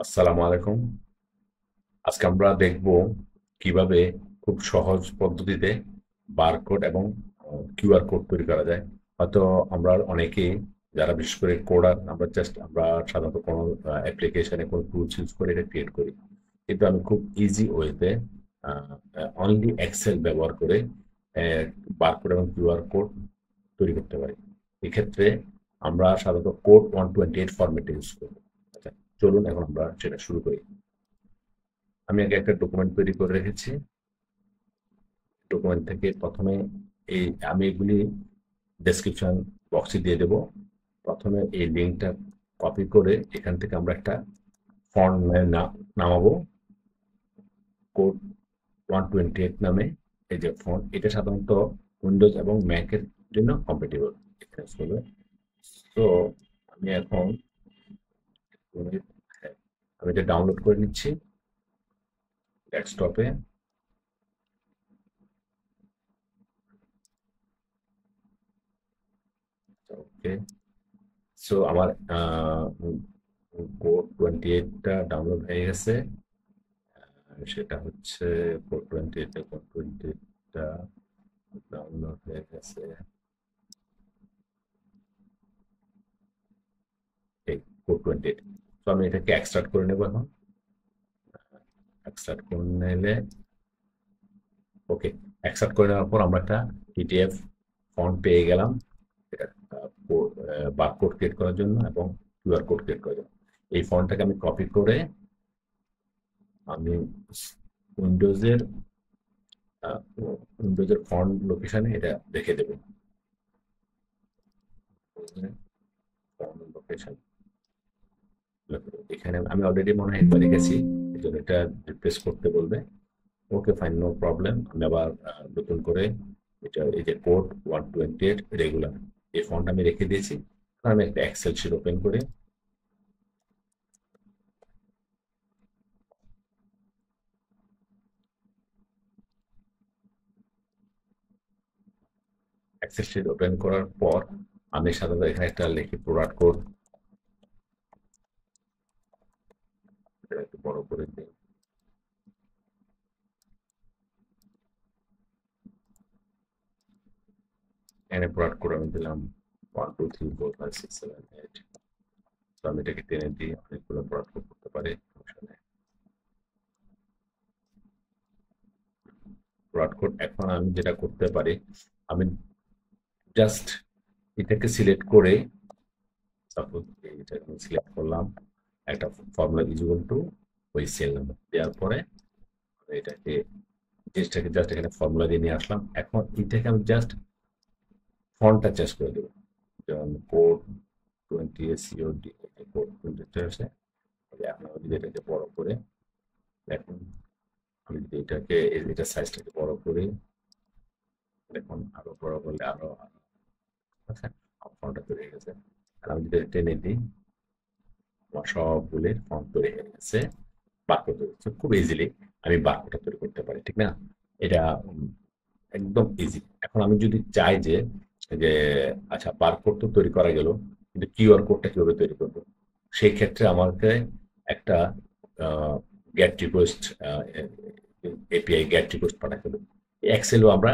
আসসালামু আলাইকুম। আজকে আমরা দেখব কিভাবে খুব সহজ পদ্ধতিতে বারকোড এবং কিউআর কোড তৈরি করা যায়। হয়তো আমরা অনেকেই যারা বিশেষ করে কোডার আমরা সাধারণত কোনো অ্যাপ্লিকেশনে কোনো টুলস ইউজ করে এটা ক্রিয়েট করি, কিন্তু আমি খুব ইজি ওয়েতে অনলি এক্সেল ব্যবহার করে বারকোড এবং কিউআর কোড তৈরি করতে পারি। এক্ষেত্রে আমরা সাধারণত কোড 128 ফরম্যাটে ইউজ করব। আচ্ছা, চলুন এখন আমরা সেটা শুরু করি। আমি আগে একটা ডকুমেন্ট তৈরি করে রেখেছি। ডকুমেন্ট থেকে প্রথমে এই আমি এগুলি ডেসক্রিপশন বক্সে দিয়ে দেব। প্রথমে এই লিঙ্কটা কপি করে এখান থেকে আমরা একটা ফন্ট নামাবো, কোড 128 নামে। এই যে ফন্ট, এটা সাধারণত উইন্ডোজ এবং ম্যাকের জন্য কম্পেটেবল হবে। তো আমি এখন আমি এটা ডাউনলোড করে নিচ্ছি ডেস্কটপে। ওকে, সো আমার কোড 28টা ডাউনলোড হয়ে গেছে। সেটা হচ্ছে কোড 28টা ডাউনলোড হয়ে গেছে। এই কোড 28, তো আমি এটাকে এক্সট্রাক্ট করে নেবো এখন। এক্সট্রাক্ট করে নিলে ওকে, এক্সট্রাক্ট করে নেওয়ার পর আমরা একটা পিডিএফ ফন্ট পেয়ে গেলাম। এটা বারকোড ক্রিয়েট করার জন্য এবং কিউআর কোড ক্রিয়েট করার জন্য। এই ফন্টটাকে আমি কপি করে আমি উইন্ডোজের উইন্ডোজের ফন্ট লোকেশনে এটা রেখে দেবো। ফন্ট লোকেশন এখানে আমি অলরেডি মনে হয় একবার রেখেছি, এই জন্য এটা রিপ্লেস করতে বলবে। ওকে, ফাইন, নো প্রবলেম। আমি আবার নতুন করে এটা, এই যে কোড 128 রেগুলার, এই ফন্ট আমি রেখে দিয়েছি। আমি একটা এক্সেল শিট ওপেন করে এক্সেল শিট ওপেন করার পর আমি সাধারণত এখানে একটা লিখি প্রোডাক্ট কোড, একটু বড় করে দিই। এখানে প্রোডাক্ট কোড আমি দিলাম 1 2 3 4 5 6 7 8। তো আমি এটাকে টেনে দিই, অনেকগুলো প্রোডাক্ট কোড করতে পারি। প্রোডাক্ট কোড এখন আমি যেটা করতে পারি, আমি জাস্ট এটাকে সিলেক্ট করে, সাপোজ এটা আমি সিলেক্ট করলাম, একটা ফর্মুলা ইকুয়াল টু ওই সেল নাম্বার দেওয়ার পরে এটাকে জিনিসটাকে জাস্ট এখানে ফর্মুলা দিয়ে নিয়ে আসলাম। এখন এটাকে আমি জাস্ট ফন্টটা চেঞ্জ করে দেবো, যেমন কোড 20 কোড 20 আছে। এখন আমি যদি এটাকে বড় করে, এখন আমি যদি এটা সাইজটাকে বড় করি, দেখুন আরো বড় করলে আরো আচ্ছা, ফন্টটা তৈরি হয়ে গেছে। আর আমি যদি টেনে দিই, আমার সবগুলির ফন্ট তৈরি হয়ে গেছে। বাক্য তৈরি হচ্ছে খুব ইজিলি। আমি বাক্যটা তৈরি করতে পারি, ঠিক না? এটা একদম ইজি। এখন আমি যদি চাই যে যে আচ্ছা, বারকোড তো তৈরি করা গেল, কিন্তু কিউআর কোডটা কিভাবে তৈরি করবো, সেই ক্ষেত্রে আমাকে একটা gate request API gate request পাঠাতে হবে। এক্সেলও আমরা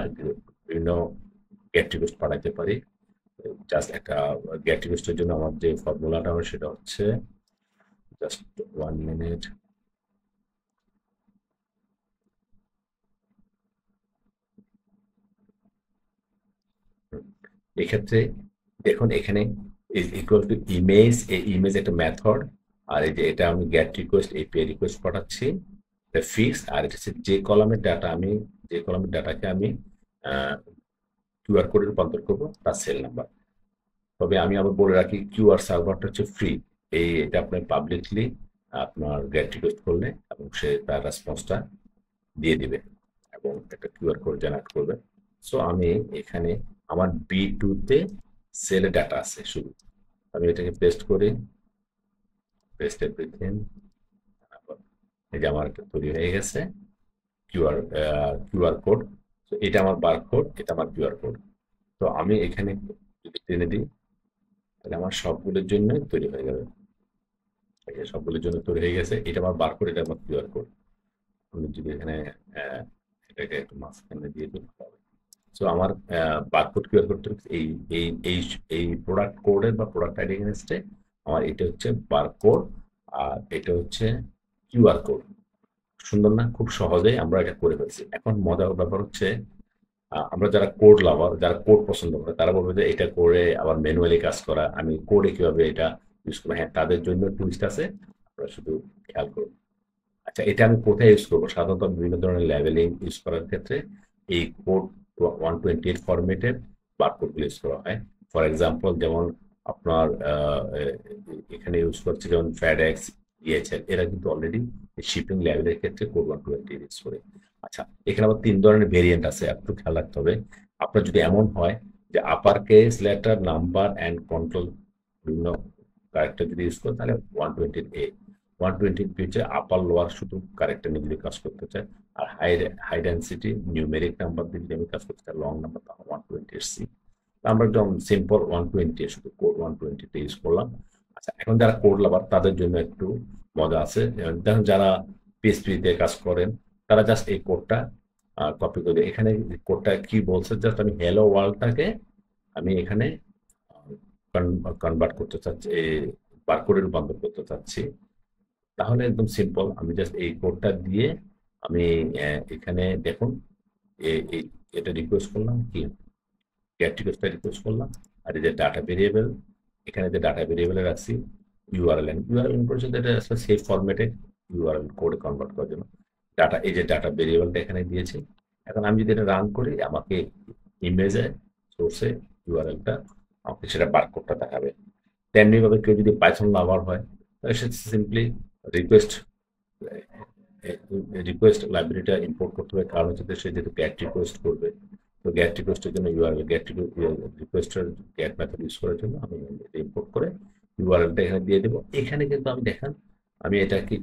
বিভিন্ন গেট রিকোয়েস্ট পাঠাতে পারি। জাস্ট একটা গেট রিকোয়েস্টের জন্য আমার যে ফর্মুলাটা হবে সেটা হচ্ছে, জাস্ট 1 মিনিট। এক্ষেত্রে দেখুন এখানে ইজ ইকুয়াল টু ইমেজ, এই ইমেজ একটা মেথড। আর এই যে এটা আমি গেট রিকোয়েস্ট এপিআই রিকোয়েস্ট পাঠাচ্ছি, এটা ফিক্স। আর এটা হচ্ছে যে কলামের ডাটাকে আমি কিউআর কোডে রূপান্তর করবো তার সেল নাম্বার। তবে আমি আবার বলে রাখি, কিউআর সার্ভারটা হচ্ছে ফ্রি। এটা আপনি পাবলিকলি আপনার গেট রিকোয়েস্ট করলে এবং সে তার রেসপন্সটা দিয়ে দিবে এবং একটা কিউআর কোড জেনারেট করবে। সো আমি এখানে আমার বি2-তে সেলের ডাটা আছে শুধু। আমি এটাকে পেস্ট করি, পেস্ট এভরিথিং। এই যে আমার একটা তৈরি হয়ে গেছে কিউআর কিউআর কোড। তো এটা আমার বারকোড, এটা আমার কিউআর কোড। তো আমি এখানে যদি টেনে দিই, তাহলে আমার সবগুলোর জন্য তৈরি হয়ে যাবে। সবগুলোর জন্য তৈরি হয়ে গেছে। এটা আমার বারকোড, এটা আমার কিউআর কোড। আমি যদি এখানে আহ, এটাকে একটু মাঝখানে দিয়ে দিতে হবে। সো আমার বারকোড কিউআর কোডটা এই এই এই এই প্রোডাক্ট কোডের বা প্রোডাক্ট আইডি এগেনস্টে আমার এটা হচ্ছে বারকোড, আর এটা হচ্ছে কিউআর কোড। সুন্দর না? খুব সহজেই আমরা এটা করে ফেলছি। এখন মজার ব্যাপার হচ্ছে আমরা যারা কোড লাভার, যারা কোড পছন্দ করে, তারা বলবে যে এটা করে আবার ম্যানুয়ালি কাজ করা, আমি কোডে কিভাবে এটা ইউজ করবো। হ্যাঁ, তাদের জন্য টুইস্ট আছে, আপনারা শুধু খেয়াল করুন। আচ্ছা, এটা আমি কোথায় ইউজ করবো? সাধারণত বিভিন্ন ধরনের লেভেলিং ইউজ করার ক্ষেত্রে এই কোড 128 ফরম্যাটের বারকোডগুলো ইউজ করা হয়। ফর এক্সাম্পল, যেমন আপনার এখানে ইউজ করছে যেমন ফ্যাডেক্স, ডিএচএল, এরা কিন্তু অলরেডি শিপিং লেভেলের ক্ষেত্রে কোড 120 ইউজ করে। আচ্ছা, এখানে আবার 3 ধরনের ভেরিয়েন্ট আছে, একটু খেয়াল রাখতে হবে। আপনার যদি এমন হয় যে upper case letter, number and control, বিভিন্ন ক্যারেক্টার যদি ইউজ করে, তাহলে 120 120 হচ্ছে আপার লোয়ার শুধু কারেক্টার নিয়ে যদি কাজ করতে চায়। আর high high density numeric number দিয়ে যদি আমি কাজ করতে চাই, লং নাম্বার, তাহলে 120 সি। আমরা একদম সিম্পল 120, শুধু কোড 120 ইউজ করলাম। আচ্ছা, এখন যারা কোড লাভার তাদের জন্য একটু মজা আছে। দেখুন, যারা পিএইচপি তে কাজ করেন, তারা জাস্ট এই কোডটা কপি করে, এখানে কোডটা কি বলছে, জাস্ট আমি হ্যালো ওয়ার্ল্ডটাকে আমি এখানে কনভার্ট করতে চাচ্ছি, বারকোডে রূপান্তর করতে চাচ্ছি। তাহলে একদম সিম্পল, আমি জাস্ট এই কোডটা দিয়ে আমি এখানে দেখুন, এটা রিকোয়েস্ট করলাম, কি গেট রিকোয়েস্টটা রিকোয়েস্ট করলাম। আর এই যে ডাটা ভেরিয়েবল, এখানে যে ডাটা ভেরিয়েবলে রাখছি ইউআরএল পর্যন্ত, এটা আসলে সেভ ফরম্যাটে ইউআরএল কোডে কনভার্ট করার জন্য ডাটা, এই যে ডাটা ভেরিয়েবলটা এখানে দিয়েছি। এখন আমি যদি এটা রান করি, আমাকে ইমেজে সোর্সে ইউআরএলটা, আমাকে সেটা বারকোডটা দেখাবে। তেমনি ভাবে কেউ যদি পাইথন লাভার হয়, তাহলে সে সিম্পলি রিকোয়েস্ট রিকোয়েস্ট লাইব্রেরিটা ইম্পোর্ট করতে হবে। কারণ হচ্ছে সে যেহেতু গ্যাট রিকোয়েস্ট করবে, তো গ্যাট রিকোয়েস্টের জন্য ইউআরএল, গ্যাট রিকোয়েস্টের গ্যাট মেথড ইউজ করার জন্য আমি ইম্পোর্ট করে ইউআরএলটা এখানে দিয়ে দেবো। এখানে কিন্তু আমি দেখেন, আমি এটাকে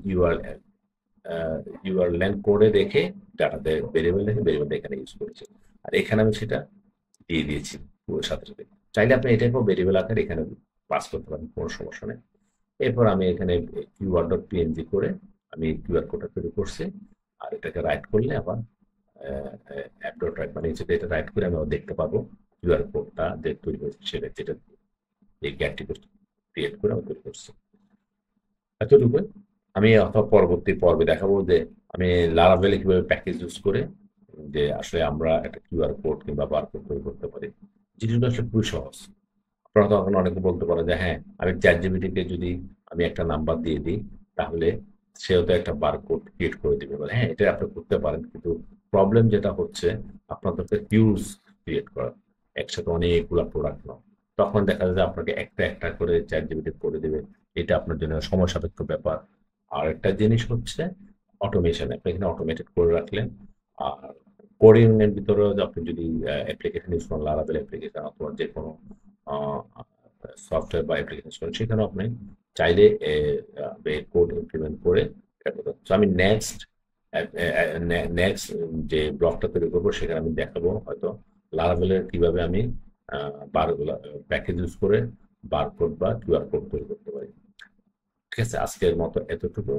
ইউআরএল কোডে রেখে ডাটাতে ভেরিয়েবল রেখে ভেরিয়েবলটা এখানে ইউজ করেছি। আর এখানে আমি সেটা দিয়ে দিয়েছি ওর সাথে সাথে। চাইলে আপনি এটাকেও ভেরিয়েবল আকারে এখানে পাস করতে পারেন, কোনো সমস্যা নেই। এরপর আমি এখানে কিউআর ডট পিএনজি করে আমি কিউআর কোডটা তৈরি করছি। আর এটাকে রাইট করলে আবার অ্যাপ ডট রাইট, মানে যেটা এটা রাইট করে আমি আবার দেখতে পাবো কিউআর কোডটা যে তৈরি হয়েছে, সেটা যেটা এই গ্যাটটি ক্রিয়েট করে আমি তৈরি করছি। এতটুকু। আমি অথবা পরবর্তী পর্বে দেখাবো যে আমি লারাভেলে কিভাবে প্যাকেজ ইউজ করে যে আসলে আমরা একটা কিউআর কোড কিংবা বারকোড তৈরি করতে পারি। জিনিসটা আসলে খুবই সহজ। আপনারা তখন অনেকে বলতে পারে যে হ্যাঁ, আমি চ্যাট জিপিটিকে যদি আমি একটা নাম্বার দিয়ে দিই, তাহলে সেও তো একটা বারকোড ক্রিয়েট করে দিবে। বলে হ্যাঁ, এটা আপনি করতে পারেন, কিন্তু প্রবলেম যেটা হচ্ছে আপনাদেরকে হিউজ ক্রিয়েট করা, একসাথে অনেকগুলো প্রোডাক্ট নাও, তখন দেখা যায় যে আপনাকে একটা একটা করে চ্যাট জিপিটি করে দেবে। এটা আপনার জন্য সময় সাপেক্ষ ব্যাপার। আর একটা জিনিস হচ্ছে অটোমেশন, আপনি এখানে অটোমেটেড করে রাখলেন। আর কোডিং এর ভিতরেও আপনি যদি অ্যাপ্লিকেশন ইউজ করেন, লারাভেল অ্যাপ্লিকেশন অথবা যে কোনো সফটওয়্যার বা অ্যাপ্লিকেশন করেন, সেখানেও আপনি চাইলে কোড ইমপ্লিমেন্ট করে এটা করতে পারেন। So আমি নেক্সট যে ব্লগটা তৈরি করবো, সেখানে আমি দেখাবো হয়তো লারাভেলের কিভাবে আমি প্যাকেজ ইউজ করে বারকোড বা কিউআর কোড তৈরি করতে পারি। ঠিক আছে, আজকের মতো এতটুকু।